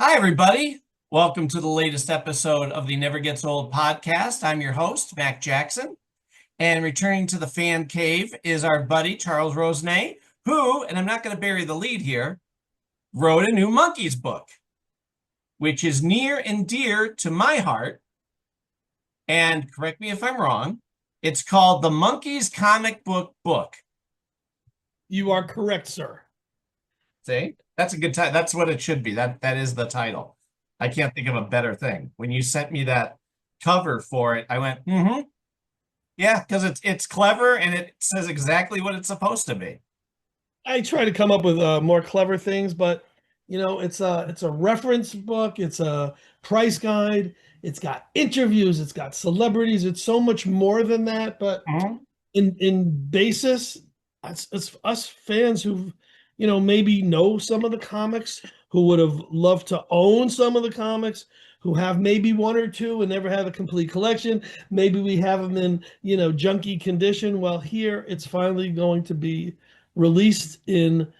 Hi, everybody. Welcome to the latest episode of the Never Gets Old podcast. I'm your host, Mac Jackson. And returning to the fan cave is our buddy, Charles Rosenay, who, and I'm not going to bury the lead here, wrote a new Monkees book, which is near and dear to my heart. And correct me if I'm wrong, it's called the Monkees Comic Book Book. You are correct, sir. See? That's a good title. That's what it should be. That is the title. I can't think of a better thing. When you sent me that cover for it, I went, mm-hmm. Yeah, because it's clever and it says exactly what it's supposed to be. I try to come up with more clever things, but it's a reference book, it's a price guide, it's got interviews, it's got celebrities, it's so much more than that. But Mhm. in basis, it's us fans who, maybe know some of the comics, who would have loved to own some of the comics, who have maybe one or two and never have a complete collection. Maybe we have them in, junky condition. Well, here it's finally going to be released in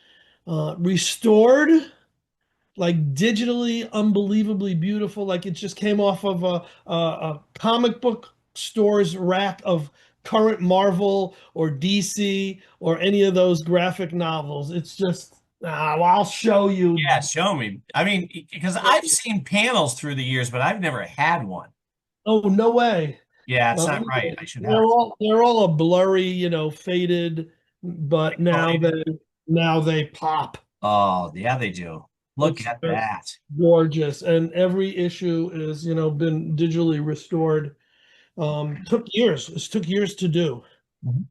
restored, like digitally unbelievably beautiful, like it just came off of a comic book store's rack of current Marvel or DC or any of those graphic novels. It's just, well, I'll show you. Yeah, show me. I mean, because I've seen panels through the years, but I've never had one. Oh, no way. Yeah, it's Well, not right. I should they're have all a blurry, faded, but pixelated. now they pop. Oh, yeah, they do. Look It's at that. gorgeous, and every issue is, been digitally restored. Took years. This took years to do, Mhm.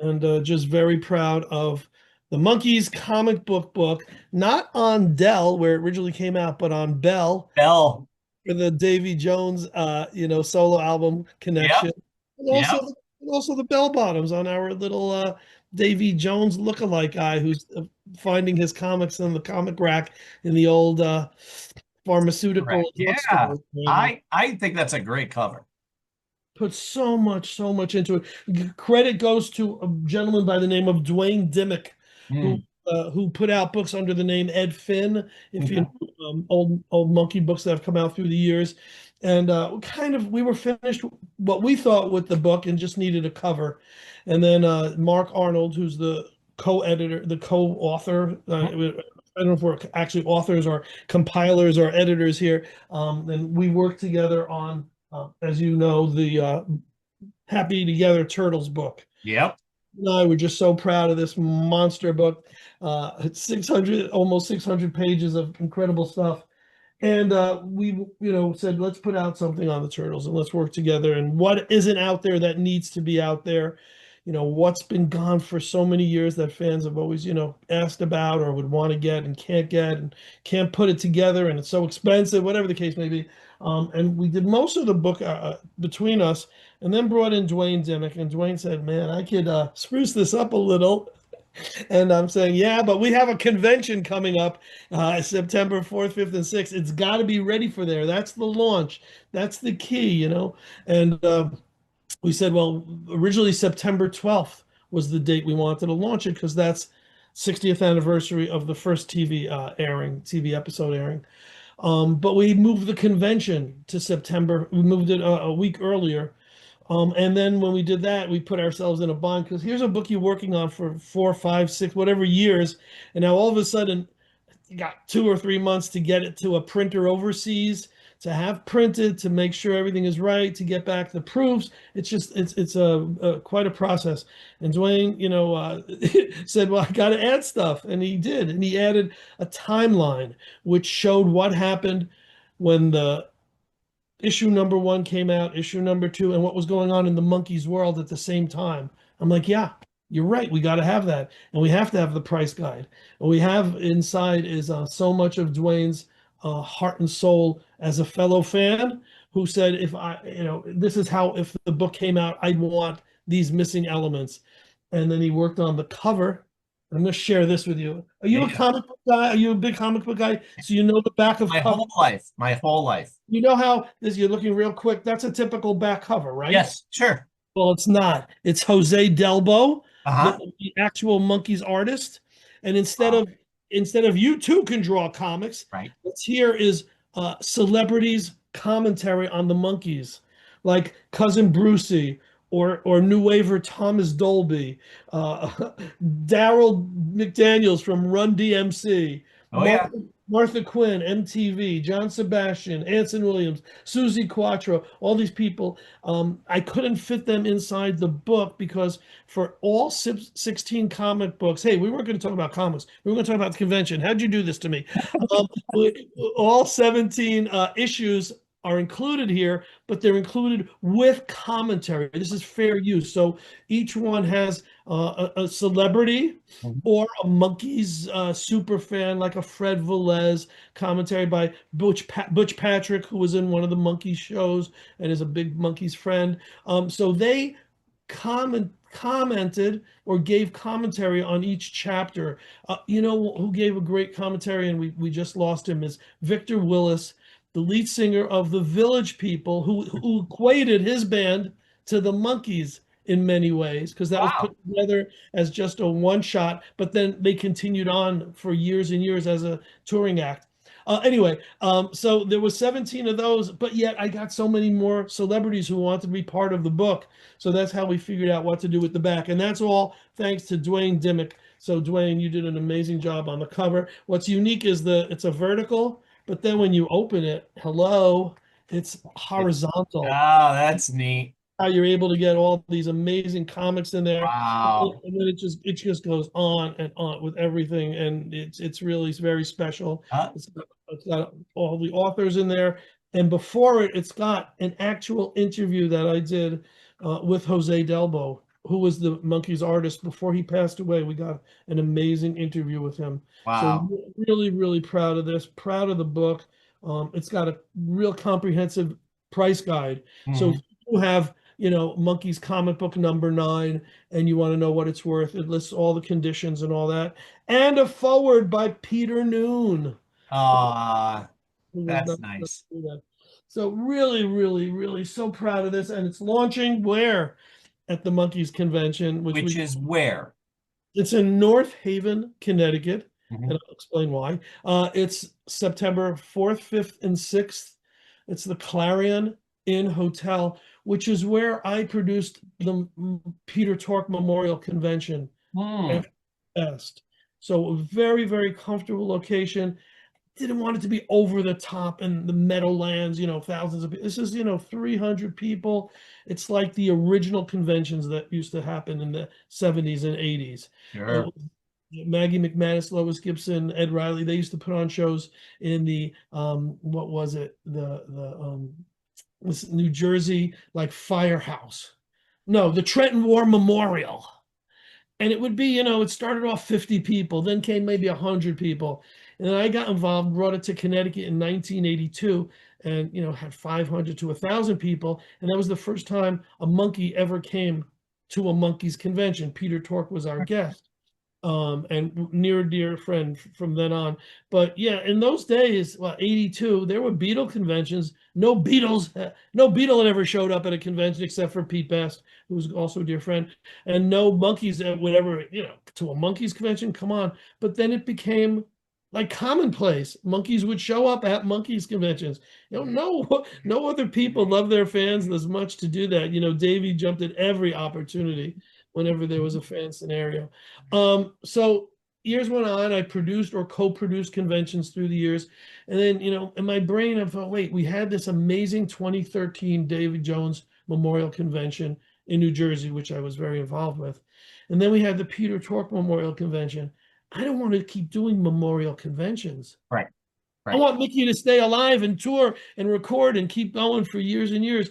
and just very proud of the Monkees Comic Book Book, not on Dell where it originally came out, but on Bell Bell. for the Davy Jones, solo album Yep. connection, and Yep. also the bell bottoms on our little Davy Jones lookalike guy who's finding his comics in the comic rack in the old pharmaceutical Correct. Yeah. drugstore. I think that's a great cover. Put so much into it. Credit goes to a gentleman by the name of Dwayne Dimmick, Mm. who put out books under the name Ed Finn. If you Okay. know, old Monkee books that have come out through the years, and we were finished what we thought with the book and just needed a cover, and then Mark Arnold, who's the co-editor, the co-author. I don't know if we're actually authors or compilers or editors here. And we worked together on, as you know, the Happy Together Turtles book. Yep. And I were just so proud of this monster book. It's 600, almost 600 pages of incredible stuff. And we, said, let's put out something on the Turtles and let's work together. And what isn't out there that needs to be out there? What's been gone for so many years that fans have always, asked about or would want to get and can't put it together, and it's so expensive, whatever the case may be. And we did most of the book between us, and then brought in Dwayne Dimmick, and Dwayne said, "Man, I could spruce this up a little." And I'm saying, yeah, but we have a convention coming up September 4th, 5th, and 6th. It's got to be ready for there. That's the launch. That's the key. And we said, well, originally September 12th was the date we wanted to launch it because that's 60th anniversary of the first TV episode airing. But we moved the convention to September. We moved it a week earlier. And then when we did that, we put ourselves in a bind because here's a book you're working on for 4, 5, 6, whatever years. And now all of a sudden, you got 2 or 3 months to get it to a printer overseas, to have printed, to make sure everything is right, to get back the proofs. It's a quite a process. And Dwayne, said, "Well, I got to add stuff," and he did, and he added a timeline which showed what happened when the issue number one came out, issue number two, and what was going on in the Monkees world at the same time. I'm like, yeah, you're right. We got to have that, and we have to have the price guide. And we have inside is so much of Dwayne's heart and soul as a fellow fan who said, if I, this is how, if the book came out, I'd want these missing elements. And then he worked on the cover. I'm going to share this with you. Are you a Yeah. comic book guy? Are you a big comic book guy? So you know the back of My cover. whole life. My whole life. You know how this, you're looking real quick. That's a typical back cover, right? Yes, sure. Well, it's not. It's Jose Delbo, Uh-huh. the actual Monkees artist. And instead Wow. of instead of you too can draw comics, Right. what's here is celebrities commentary on the Monkees, like Cousin Brucey or New Waver Thomas Dolby, uh, Daryl McDaniels from Run DMC, Oh yeah. Martha Quinn, MTV, John Sebastian, Anson Williams, Susie Quattro, all these people. I couldn't fit them inside the book because for all 16 comic books, hey, we weren't going to talk about comics. We were going to talk about the convention. How'd you do this to me? Um, all 17 issues are included here, but they're included with commentary. This is fair use. So each one has a celebrity Mhm. or a Monkees super fan, like a Fred Velez, commentary by Butch Patrick, who was in one of the Monkees shows and is a big Monkees friend. So they commented or gave commentary on each chapter. You know who gave a great commentary, and we just lost him, is Victor Willis, the lead singer of the Village People, who equated his band to the Monkees in many ways, because that was Wow. put together as just a one shot, but then they continued on for years and years as a touring act. Anyway, so there was 17 of those, but yet I got so many more celebrities who wanted to be part of the book. So that's how we figured out what to do with the back. And that's all thanks to Dwayne Dimmick. So Dwayne, you did an amazing job on the cover. What's unique is it's a vertical, but then when you open it, hello, it's Oh, horizontal. that's neat. How you're able to get all these amazing comics in there, Wow. and then it just goes on and on with everything, and it's really very special. Uh, It's got all the authors in there, and before it's got an actual interview that I did with Jose Delbo, who was the Monkees artist before he passed away. We got an amazing interview with him. So wow. really, really proud of this, proud of the book. It's got a real comprehensive price guide. So if Mhm. you have, Monkees Comic Book number 9, and you want to know what it's worth, it lists all the conditions and all that. And a forward by Peter Noon, Ah, who was that's not nice. so really, really, really so proud of this. And it's launching where? At the Monkees Convention, which Which is where? it's in North Haven, Connecticut, and Mhm. I'll explain why. It's September 4th, 5th, and 6th. It's the Clarion Inn Hotel, which is where I produced the Peter Tork Memorial Convention Hmm. at best. So a very, very comfortable location. Didn't want it to be over the top and the Meadowlands, thousands of people. This is, 300 people. It's like the original conventions that used to happen in the 70s and 80s. Sure. Maggie McManus, Lois Gibson, Ed Riley, they used to put on shows in the what was it? This New Jersey like Firehouse. No, the Trenton War Memorial. And it would be, it started off 50 people, then came maybe 100 people. And then I got involved, brought it to Connecticut in 1982, and, had 500 to 1,000 people. And that was the first time a Monkee ever came to a Monkees convention. Peter Tork was our guest, and near dear friend from then on. But yeah, in those days, well, 82, there were Beatle conventions. No Beatle had ever showed up at a convention except for Pete Best, who was also a dear friend, and no Monkees that would ever, to a Monkees convention. Come on. But then it became like commonplace. Monkees would show up at Monkees conventions. No other people love their fans as much to do that. Davey jumped at every opportunity whenever there was a fan scenario. So years went on. I produced or co-produced conventions through the years, and then in my brain I thought, wait, we had this amazing 2013 David Jones Memorial Convention in New Jersey, which I was very involved with, and then we had the Peter Tork Memorial Convention. I don't want to keep doing memorial conventions. Right. I Right. want Mickey to stay alive and tour and record and keep going for years and years.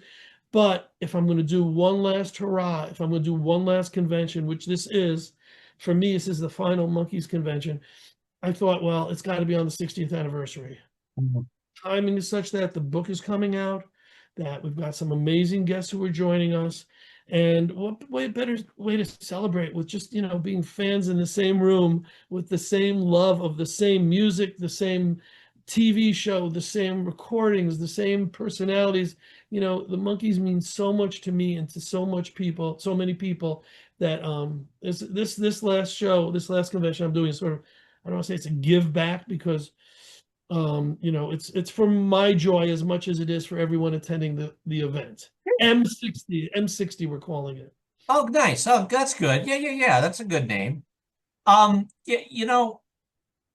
But if I'm going to do one last hurrah, if I'm going to do one last convention, which this is, for me, this is the final Monkees convention, I thought, well, it's got to be on the 60th anniversary. Mhm. Timing is such that the book is coming out, that we've got some amazing guests who are joining us. And what better way to celebrate with just, being fans in the same room with the same love of the same music, the same TV show, the same recordings, the same personalities. The Monkees mean so much to me and to so many people that this last show, this last convention I'm doing is sort of, I don't want to say it's a give back because it's for my joy as much as it is for everyone attending the event. M60 we're calling it. Oh, nice. Oh, that's good. Yeah, yeah, yeah. That's a good name. Yeah,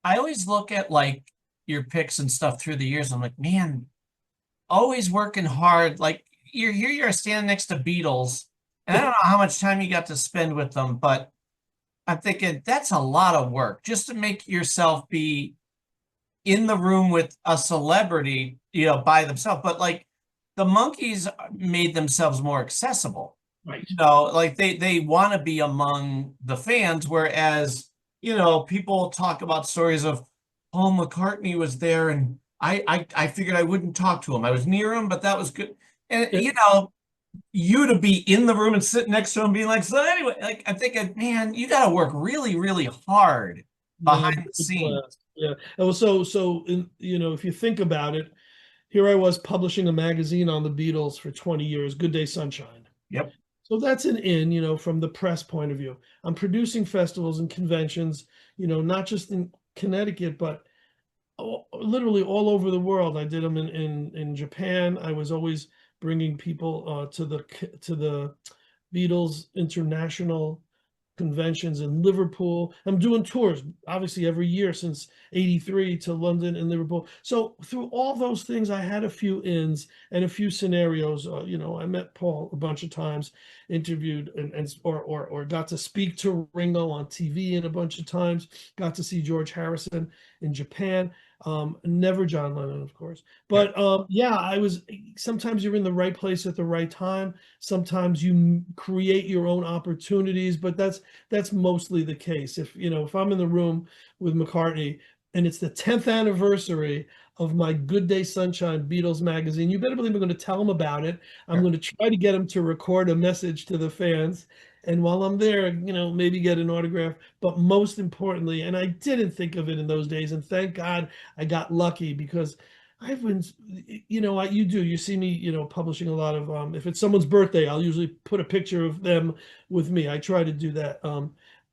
I always look at like your picks and stuff through the years. I'm like, man, always working hard. Like you're standing next to Beatles, and I don't know how much time you got to spend with them, but I'm thinking that's a lot of work just to make yourself be in the room with a celebrity, by themselves. But like the Monkees made themselves more accessible. Right. Like they want to be among the fans, whereas, people talk about stories of Paul McCartney was there and I figured I wouldn't talk to him. I was near him, but that was good. And Yeah. you to be in the room and sit next to him being like, so anyway, like I'm thinking, man, you got to work really, really hard Yeah, behind the scenes. yeah. And if you think about it, here I was publishing a magazine on the Beatles for 20 years, Good Day Sunshine. Yep. So that's an from the press point of view. I'm producing festivals and conventions, not just in Connecticut, but literally all over the world. I did them in Japan. I was always bringing people to the Beatles international conventions in Liverpool. I'm doing tours, obviously, every year since '83 to London and Liverpool. So through all those things, I had a few ins and a few scenarios. I met Paul a bunch of times, interviewed or got to speak to Ringo on TV in a bunch of times. Got to see George Harrison in Japan. Never John Lennon, of course. But yeah, I was. Sometimes you're in the right place at the right time. Sometimes you create your own opportunities, but that's mostly the case. If I'm in the room with McCartney and it's the 10th anniversary of my Good Day Sunshine Beatles magazine, you better believe I'm going to tell him about it. I'm going to try to get him to record a message to the fans. And while I'm there, maybe get an autograph. But most importantly, and I didn't think of it in those days, and thank God I got lucky because I've been, you see me, publishing a lot of, if it's someone's birthday, I'll usually put a picture of them with me. I try to do that.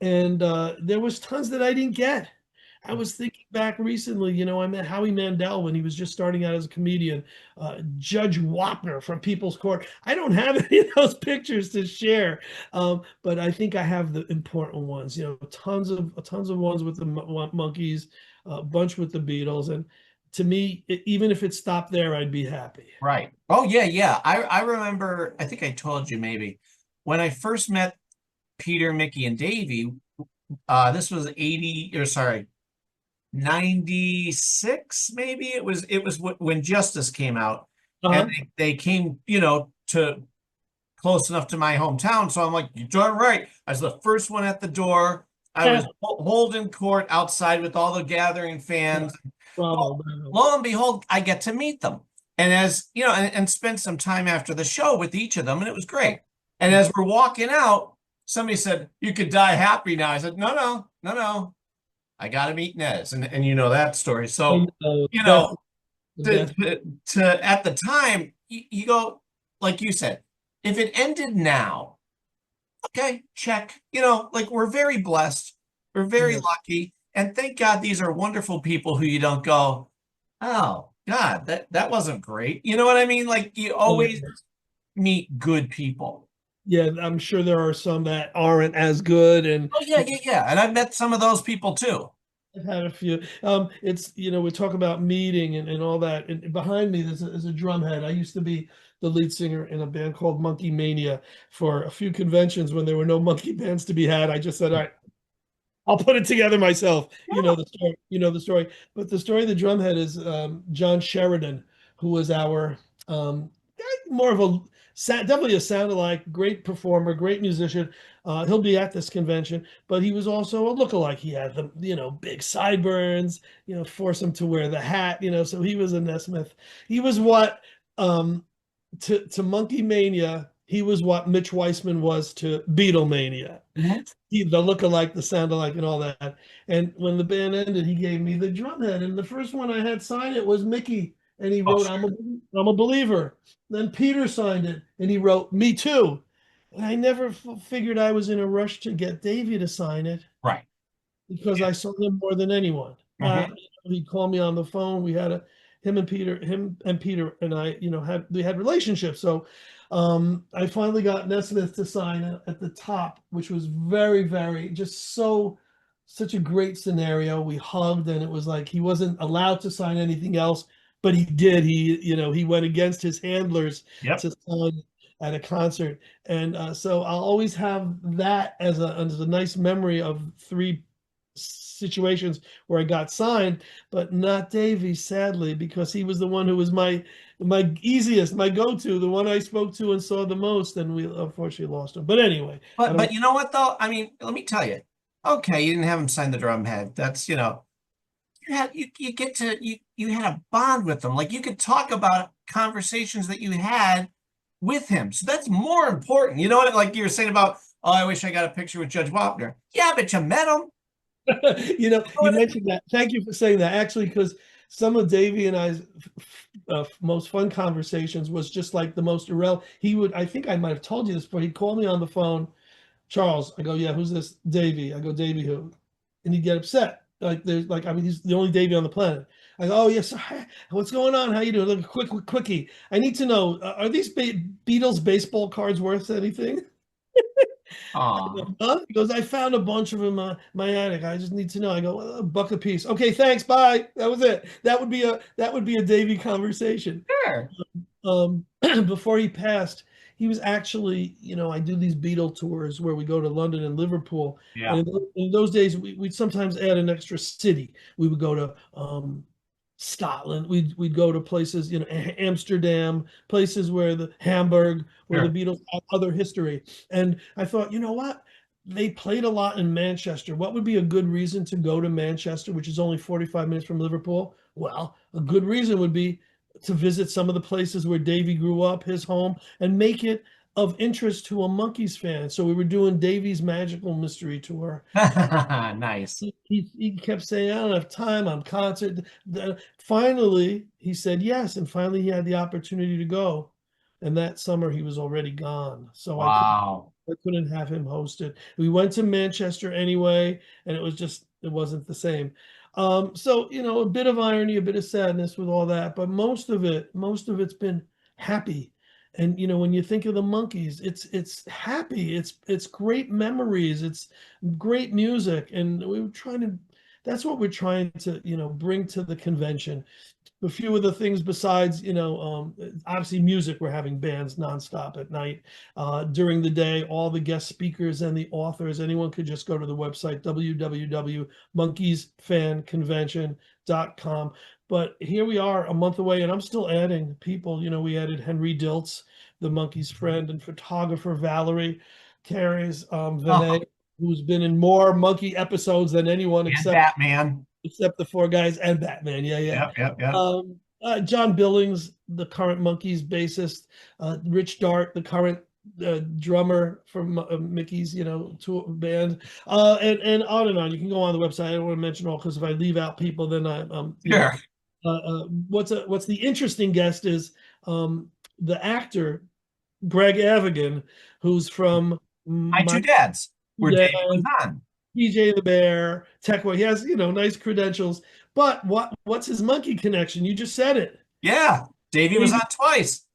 And there was tons that I didn't get. I was thinking back recently, I met Howie Mandel when he was just starting out as a comedian, Judge Wapner from People's Court. I don't have any of those pictures to share, but I think I have the important ones. Tons of ones with the Monkees, a bunch with the Beatles, and to me, even if it stopped there, I'd be happy. Right. Oh, yeah, yeah. I remember, I think I told you maybe, when I first met Peter, Mickey, and Davey, this was 96, maybe. It was when Justice came out. Uh-huh. And they came, to close enough to my hometown. So I'm like, you're darn right. I was the first one at the door. I was holding court outside with all the gathering fans. Bravo, Well, bravo. lo and behold, I get to meet them. And as you know, and spend some time after the show with each of them, and it was great. And as we're walking out, somebody said, "You could die happy now." I said, "No, no, no, no. I got to meet Nez," and you know that story. So, you know, The to, best. to at the time, you go like you said, if it ended now, okay, check. Like we're very blessed, we're very Yeah. lucky, and thank God these are wonderful people who you don't go, oh God, that wasn't great. You know what I mean? Like you always meet good people. Yeah, I'm sure there are some that aren't as good, and Oh yeah, yeah, yeah. And I've met some of those people too. I've had a few. It's we talk about meeting and all that. And behind me, there's a drum head. I used to be the lead singer in a band called Monkee Mania for a few conventions when there were no monkey bands to be had. I just said, all right, I'll put it together myself. You know the story. You know the story. But the story of the drumhead is John Sheridan, who was our more of a definitely a sound alike, great performer, great musician. He'll be at this convention, but he was also a lookalike. He had the big sideburns. Force him to wear the hat. So he was a Nesmith. He was what to Monkee Mania. He was what Mitch Weissman was to Beatlemania. Mhm. The look-alike, the sound-alike, and all that. And when the band ended, he gave me the drum head. And the first one I had sign it was Mickey. And he Oh, wrote, sure. I'm a believer. Then Peter signed it and he wrote, me too. And I never figured I was in a rush to get Davey to sign it. Right. because I saw him more than anyone. Mhm. He'd call me on the phone. We had him and Peter and I, we had relationships. So I finally got Nesmith to sign at the top, which was very, very just such a great scenario. We hugged, and it was like he wasn't allowed to sign anything else, but he did. He went against his handlers Yep. to sign at a concert. And so I'll always have that as a nice memory of three situations where I got signed, but not Davey, sadly, because he was the one who was my easiest, my go-to, the one I spoke to and saw the most, and we unfortunately lost him. But anyway, I But don't. you know what though? I mean, let me tell you. Okay, you didn't have him sign the drum head. That's, you get to you had a bond with them. Like you could talk about conversations that you had with him. So that's more important. You know what? Like you were saying about, oh, I wish I got a picture with Judge Wapner. Yeah, but you met him. You mentioned that. Thank you for saying that. Actually, because some of Davey and I's most fun conversations was just like the most irrelevant. I think I might have told you this, but he'd call me on the phone. Charles, I go, yeah, who's this? Davey. I go, Davey who? And he'd get upset. I mean, he's the only Davey on the planet. I go, oh yes, hi, what's going on? How you doing? Look, quickie. I need to know, are these Beatles baseball cards worth anything? Aw. Huh? He goes, I found a bunch of them in my attic. I just need to know. I go, well, a buck a piece. Okay, thanks. Bye. That was it. That would be a Davy conversation. Sure. Before he passed, he was actually, I do these Beatle tours where we go to London and Liverpool, and Yeah. in those days we'd sometimes add an extra city. We would go to Scotland. We'd go to places, Amsterdam, places where the Hamburg, where the Sure. Beatles have other history. And I thought, you know what? They played a lot in Manchester. What would be a good reason to go to Manchester, which is only 45 minutes from Liverpool? Well, a good reason would be to visit some of the places where Davy grew up, his home, and make it of interest to a Monkees fan. So we were doing Davy's Magical Mystery Tour. Nice. He kept saying, I don't have time, I'm concert. Finally, he said yes, and finally he had the opportunity to go. And that summer he was already gone. So Wow. I couldn't have him host it. We went to Manchester anyway, and it wasn't the same. So a bit of irony, a bit of sadness with all that, but most of it's been happy. And when you think of the Monkees, it's happy, it's great memories, it's great music, and that's what we're trying to bring to the convention. A few of the things besides, obviously music, we're having bands nonstop at night. During the day, all the guest speakers and the authors, anyone could just go to the website, www.monkeesfanconvention.com. But here we are a month away, and I'm still adding people. We added Henry Diltz, the Monkees friend and photographer, Valerie Carey's, Vinay, Oh, who's been in more Monkey episodes than anyone and except Batman. the four guys and Batman. Yeah, yeah. Yep, yep, yep. John Billings, the current Monkees bassist, Rich Dart, the current drummer from Mickey's, tour band, and on and on. You can go on the website. I don't want to mention all because if I leave out people, then Sure. what's the interesting guest is the actor Greg Avigan, who's from My two my dads, where yeah, David was on. PJ the Bear, Techway. He has, nice credentials. But what's his monkey connection? You just said it. Yeah. Davey was on Davey twice.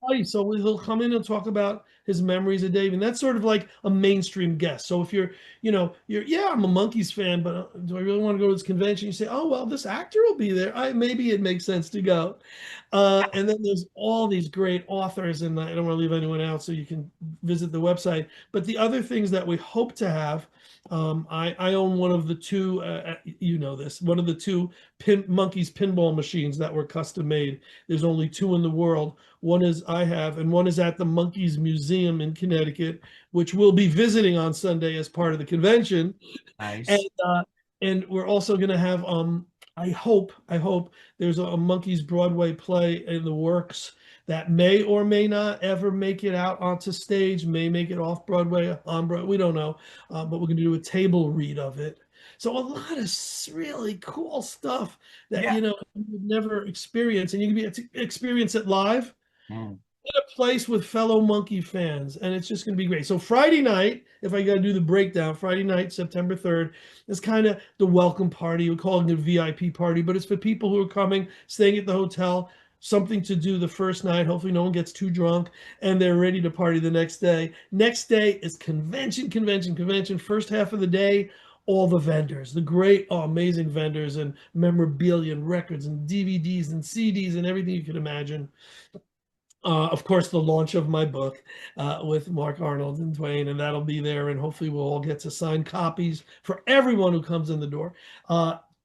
Price. So he'll come in and talk about his memories of Davey. And that's sort of like a mainstream guest. So if yeah, I'm a Monkees fan, but do I really want to go to this convention? You say, oh, well, this actor will be there. Maybe it makes sense to go. And then there's all these great authors, and I don't want to leave anyone out, so you can visit the website. But the other things that we hope to have, I own one of the two, one of the two Monkees pinball machines that were custom made. There's only two in the world. One is I have, and one is at the Monkees Museum in Connecticut, which we'll be visiting on Sunday as part of the convention. And Nice. and we're also going to have I hope there's a Monkees Broadway play in the works that may or may not ever make it out onto stage, may make it off Broadway, on Broadway, we don't know, but we're going to do a table read of it. So a lot of really cool stuff that Yeah. you would never experience, and you can experience it live. Mm. a place with fellow Monkee fans, and it's just going to be great. So Friday night, if I got to do the breakdown, Friday night, September 3rd, is kind of the welcome party. We're calling it a VIP party, but it's for people who are coming, staying at the hotel, something to do the first night. Hopefully no one gets too drunk and they're ready to party the next day. Next day is convention, convention, convention. First half of the day, all the vendors, the great, amazing vendors and memorabilia and records and DVDs and CDs and everything you could imagine. Of course, the launch of my book with Mark Arnold and Dwayne, and that'll be there. And hopefully, we'll all get to sign copies for everyone who comes in the door.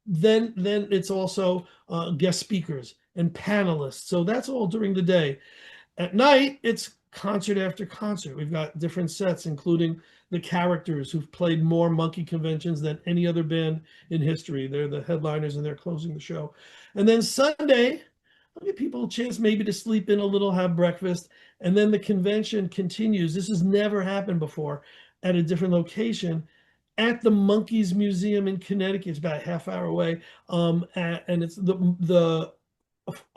Then it's also guest speakers and panelists. So that's all during the day. At night, it's concert after concert. We've got different sets, including the characters who've played more Monkee conventions than any other band in history. They're the headliners and they're closing the show. And then Sunday, I'll give people a chance maybe to sleep in a little, have breakfast, and then the convention continues. This has never happened before at a different location at the Monkees Museum in Connecticut. It's about a half hour away. And it's the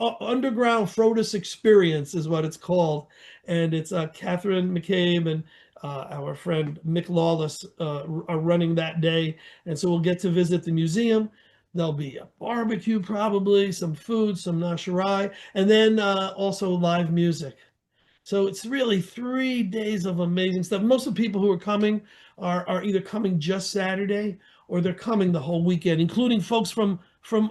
Underground Frodis Experience is what it's called. And it's Catherine McCabe and our friend Mick Lawless are running that day. And so we'll get to visit the museum. There'll be a barbecue, probably some food, some nasharai, and then also live music. So it's really 3 days of amazing stuff. Most of the people who are coming are either coming just Saturday or they're coming the whole weekend, including folks from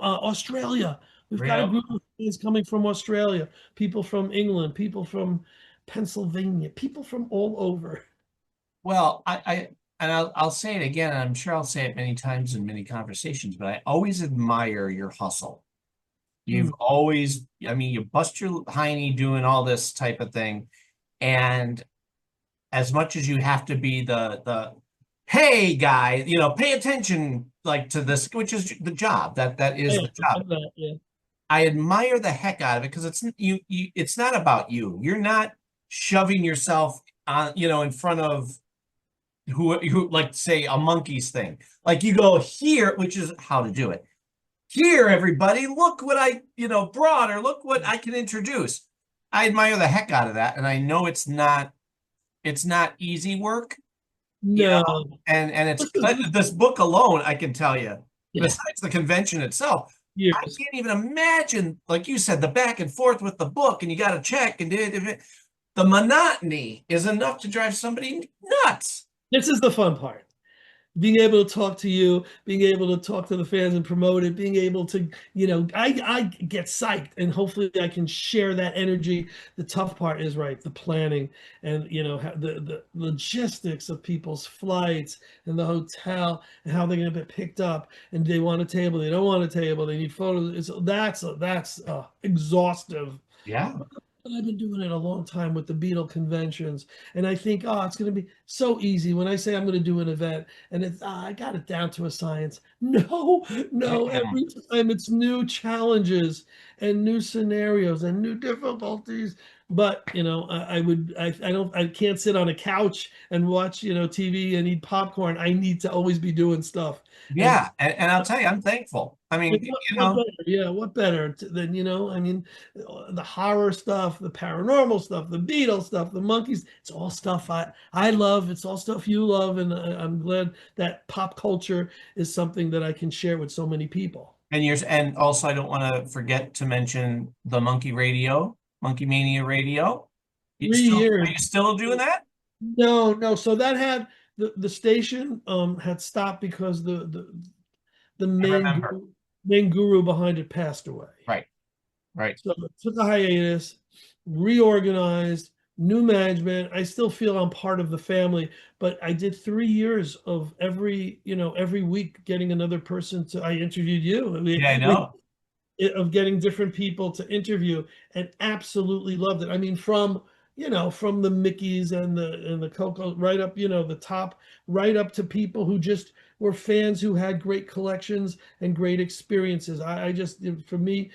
Australia. We've got a Real. group of fans coming from Australia, people from England, people from Pennsylvania, people from all over. Well, and I'll say it again, and I'm sure I'll say it many times in many conversations, but I always admire your hustle. You've Mm. always, I mean, you bust your hiney doing all this type of thing. And as much as you have to be the hey guy, pay attention like to this, which is the job. That is Yeah, the job. yeah. I admire the heck out of it because it's not about you. You're not shoving yourself on, in front of who like say a Monkees thing. Like you go here, which is how to do it. Here, everybody, look what I, brought, or look what I can introduce. I admire the heck out of that, and I know it's not easy work, No. and it's this book alone, I can tell you, Yeah. besides the convention itself, I Years. can't even imagine, like you said, the back and forth with the book, and you got to check, and the monotony is enough to drive somebody nuts. This is the fun part. Being able to talk to you, being able to talk to the fans and promote it, being able to, I get psyched and hopefully I can share that energy. The tough part is right, the planning and the logistics of people's flights and the hotel and how they're going to get picked up and they want a table, they don't want a table, they need photos. That's exhaustive. Yeah. I've been doing it a long time with the Beatle conventions, and I think, oh, it's going to be so easy when I say I'm going to do an event, and it's I got it down to a science. No, no, every time it's new challenges and new scenarios and new difficulties. But I can't sit on a couch and watch TV and eat popcorn. I need to always be doing stuff. And Yeah, and I'll tell you, I'm thankful. I mean, what better? Yeah, what better than, I mean, the horror stuff, the paranormal stuff, the Beatles stuff, the Monkees, it's all stuff I love. It's all stuff you love. And I'm glad that pop culture is something that I can share with so many people. and also I don't want to forget to mention the Monkey Radio, Monkey Mania Radio. Three Are years. you still doing that? No, no. So that had the station had stopped because the I remember. main guru behind it passed away. Right, right. So it took a hiatus, reorganized, new management. I still feel I'm part of the family, but I did 3 years of every week getting another person to. I interviewed you. Yeah, I know. Of getting different people to interview, and absolutely loved it. I mean, from the Mickeys and the Coco right up, the top, right up to people who just were fans who had great collections and great experiences. I just, for me,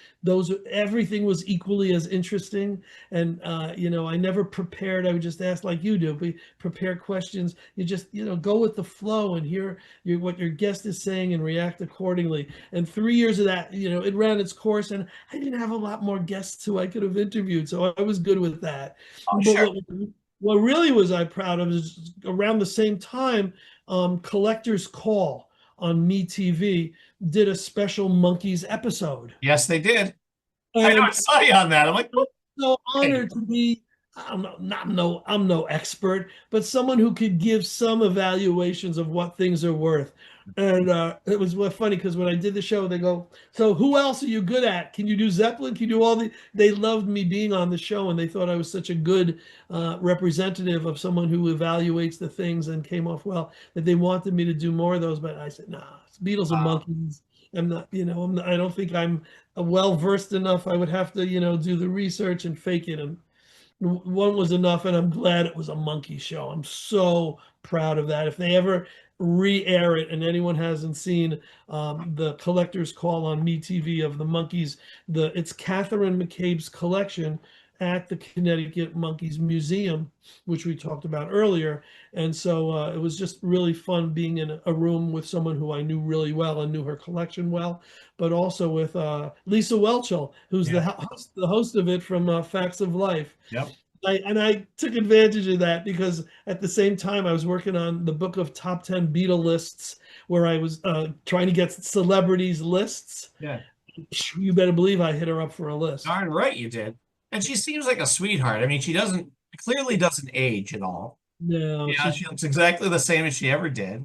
everything was equally as interesting. And, I never prepared. I would just ask like you do. We prepare questions. You just, go with the flow and hear what your guest is saying and react accordingly. And 3 years of that, it ran its course, and I didn't have a lot more guests who I could have interviewed. So I was good with that. Oh, But sure. what really was I proud of is around the same time, Collector's Call on MeTV did a special Monkees episode. Yes, they did. I know I And saw you on that. I'm like, I'm so hey. honored to be, I'm no expert, but someone who could give some evaluations of what things are worth. And it was funny because when I did the show, they go, "So who else are you good at? Can you do Zeppelin? Can you do all the?" They loved me being on the show, and they thought I was such a good representative of someone who evaluates the things and came off well, that they wanted me to do more of those. But I said, "Nah, it's Beatles and Monkees. I'm not, I don't think I'm well versed enough. I would have to, do the research and fake it." And one was enough, and I'm glad it was a monkey show. I'm so proud of that. If they ever re-air it, and anyone hasn't seen the Collector's Call on MeTV of the Monkees, it's Catherine McCabe's collection at the Connecticut Monkees Museum, which we talked about earlier. And so it was just really fun being in a room with someone who I knew really well and knew her collection well, but also with Lisa Welchel, who's Yeah. the host of it from Facts of Life. Yep. I took advantage of that because at the same time I was working on the book of top 10 Beatle lists, where I was trying to get celebrities lists. Yeah. You better believe I hit her up for a list. Darn right you did. And she seems like a sweetheart. I mean, she clearly doesn't age at all. No, Yeah, she looks exactly the same as she ever did.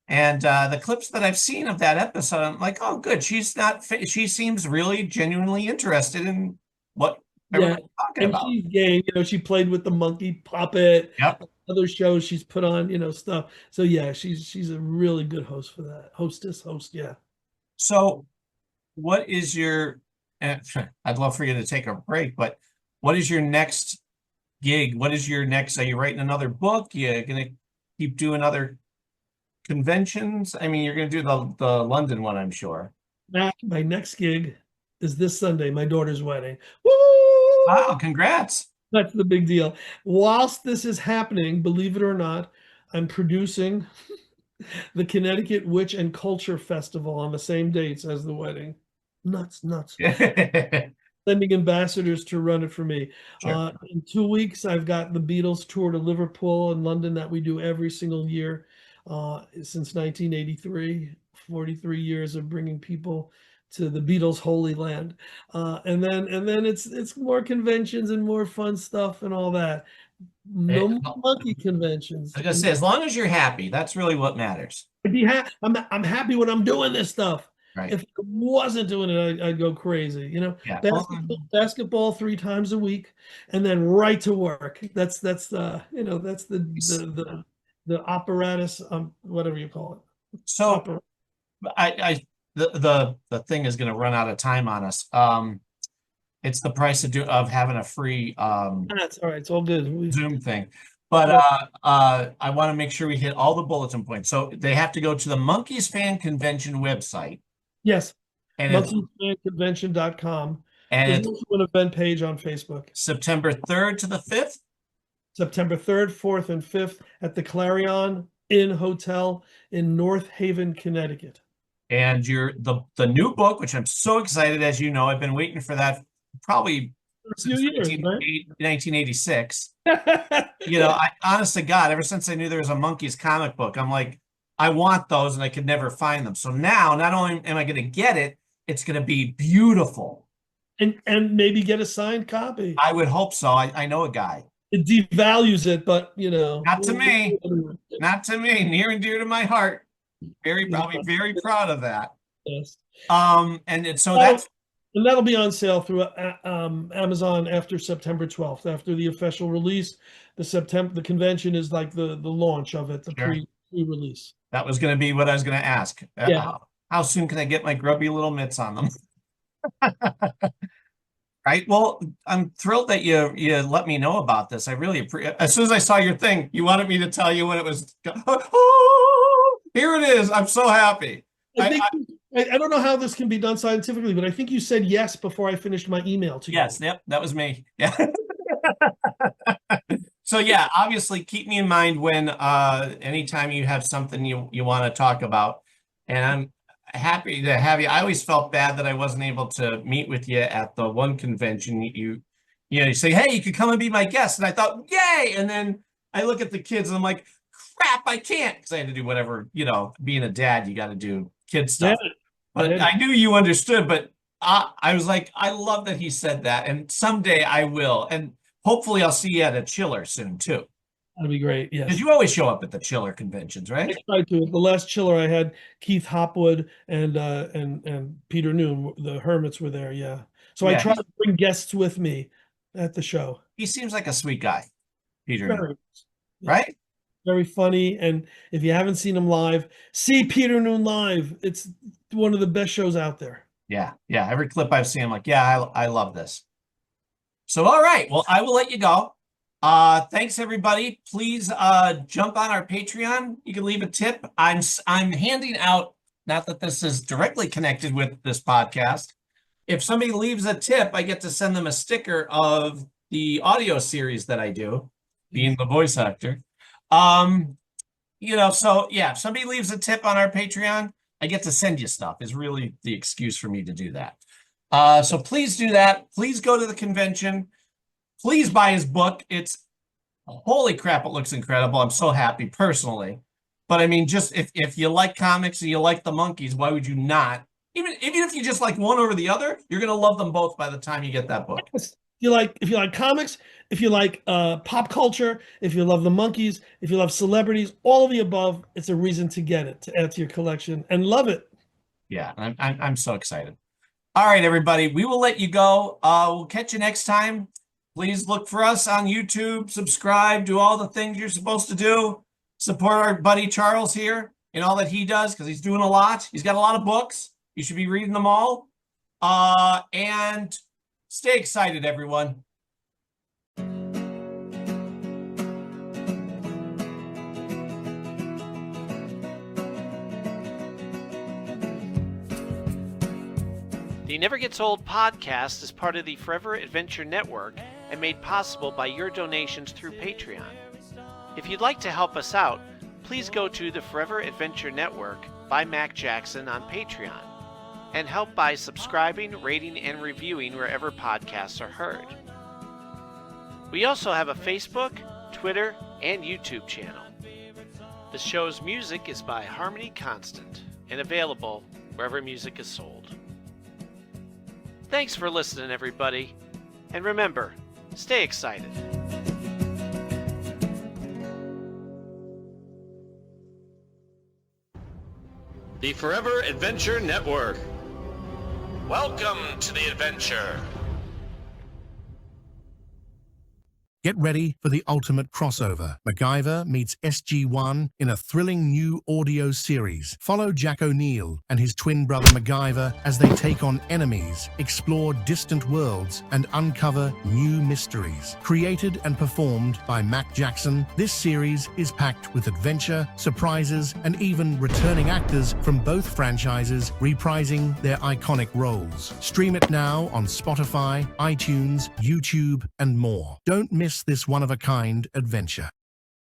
And the clips that I've seen of that episode, I'm like, oh, good. She seems really genuinely interested in what yeah, everybody's talking and about. she's game. She played with the monkey puppet. Yep. Other shows she's put on, stuff. So yeah, she's a really good host for that. Host, yeah. So what is I'd love for you to take a break, but what is your next gig? What is your next, are you writing another book? You're going to keep doing other conventions? I mean, you're going to do the London one, I'm sure. My next gig is this Sunday, my daughter's wedding. Woo! Wow, congrats. That's the big deal. Whilst this is happening, believe it or not, I'm producing the Connecticut Witch and Culture Festival on the same dates as the wedding. Nuts. Sending ambassadors to run it for me. Sure. In 2 weeks, I've got the Beatles tour to Liverpool and London that we do every single year since 1983. 43 years of bringing people to the Beatles' holy land, and then it's more conventions and more fun stuff and all that. No more monkey conventions. I was gonna say, as long as you're happy, that's really what matters. I'm happy when I'm doing this stuff. Right. If I wasn't doing it, I'd go crazy. Yeah. Basketball 3 times a week, and then right to work. That's the apparatus, whatever you call it. So the thing is going to run out of time on us. It's the price of having a free That's all right. It's all good. Zoom thing. But I want to make sure we hit all the bulletin points. So they have to go to the Monkees Fan Convention website. Yes. And MonkeesFanConvention.com. and There's it's also an event page on Facebook. September 3rd to the 5th. September 3rd, 4th, and 5th at the Clarion Inn Hotel in North Haven, Connecticut. And the new book, which I'm so excited, as you know, I've been waiting for that probably since 1986. I honest to God, ever since I knew there was a Monkees comic book, I'm like, I want those, and I could never find them. So now, not only am I going to get it, it's going to be beautiful. And maybe get a signed copy. I would hope so. I know a guy. It devalues it, but Not to me. Not to me. Near and dear to my heart. I'll be very proud of that. Yes. And that'll be on sale through Amazon after September 12th, after the official release. The convention is like the launch of it, the pre-release. That was going to be what I was going to ask. Yeah. How soon can I get my grubby little mitts on them? Right. Well, I'm thrilled that you let me know about this. I really appreciate. As soon as I saw your thing, you wanted me to tell you when it was. Here it is. I'm so happy. I think I don't know how this can be done scientifically, but I think you said yes before I finished my email to you. Yes, yep, that was me. Yeah. So yeah, obviously keep me in mind when anytime you have something you want to talk about. And I'm happy to have you. I always felt bad that I wasn't able to meet with you at the one convention. You say, hey, you could come and be my guest. And I thought, yay. And then I look at the kids and I'm like, crap, I can't, because I had to do whatever, being a dad, you got to do kid stuff. Yeah. But I knew you understood, but I was like, I love that he said that. And someday I will. And hopefully I'll see you at a chiller soon too. That'd be great. Yes. Because you always show up at the chiller conventions, right? I tried to. The last chiller I had, Keith Hopwood and Peter Noon, the Hermits were there. Yeah. So I tried to bring guests with me at the show. He seems like a sweet guy, Peter Noon, yeah. right? Very funny. And if you haven't seen him live, see Peter Noon live. It's one of the best shows out there. Yeah. Yeah. Every clip I've seen, I'm like, yeah, I love this. So, all right. Well, I will let you go. Thanks everybody. Please jump on our Patreon. You can leave a tip. I'm handing out, not that this is directly connected with this podcast. If somebody leaves a tip, I get to send them a sticker of the audio series that I do, being the voice actor. So yeah, if somebody leaves a tip on our Patreon, I get to send you stuff, is really the excuse for me to do that. So please do that. Please go to the convention. Please buy his book. It's holy crap, it looks incredible. I'm so happy personally. But I mean, just if you like comics and you like the Monkees, why would you not? Even if you just like one over the other, you're gonna love them both by the time you get that book. If you like comics, if you like pop culture, if you love the Monkees, if you love celebrities, all of the above, it's a reason to get it, to add to your collection and love it. Yeah, I'm so excited. All right, everybody, we will let you go. We'll catch you next time. Please look for us on YouTube, subscribe, do all the things you're supposed to do. Support our buddy Charles here in all that he does, because he's doing a lot. He's got a lot of books. You should be reading them all. And stay excited, everyone. The Never Gets Old podcast is part of the Forever Adventure Network and made possible by your donations through Patreon. If you'd like to help us out, please go to the Forever Adventure Network by Mac Jackson on Patreon and help by subscribing, rating, and reviewing wherever podcasts are heard. We also have a Facebook, Twitter, and YouTube channel. The show's music is by Harmony Constant and available wherever music is sold. Thanks for listening, everybody. And remember, stay excited. The Forever Adventure Network. Welcome to the adventure. Get ready for the ultimate crossover. MacGyver meets SG-1 in a thrilling new audio series. Follow Jack O'Neill and his twin brother MacGyver as they take on enemies, explore distant worlds, and uncover new mysteries. Created and performed by Mac Jackson, this series is packed with adventure, surprises, and even returning actors from both franchises reprising their iconic roles. Stream it now on Spotify, iTunes, YouTube, and more. Don't miss this one-of-a-kind adventure.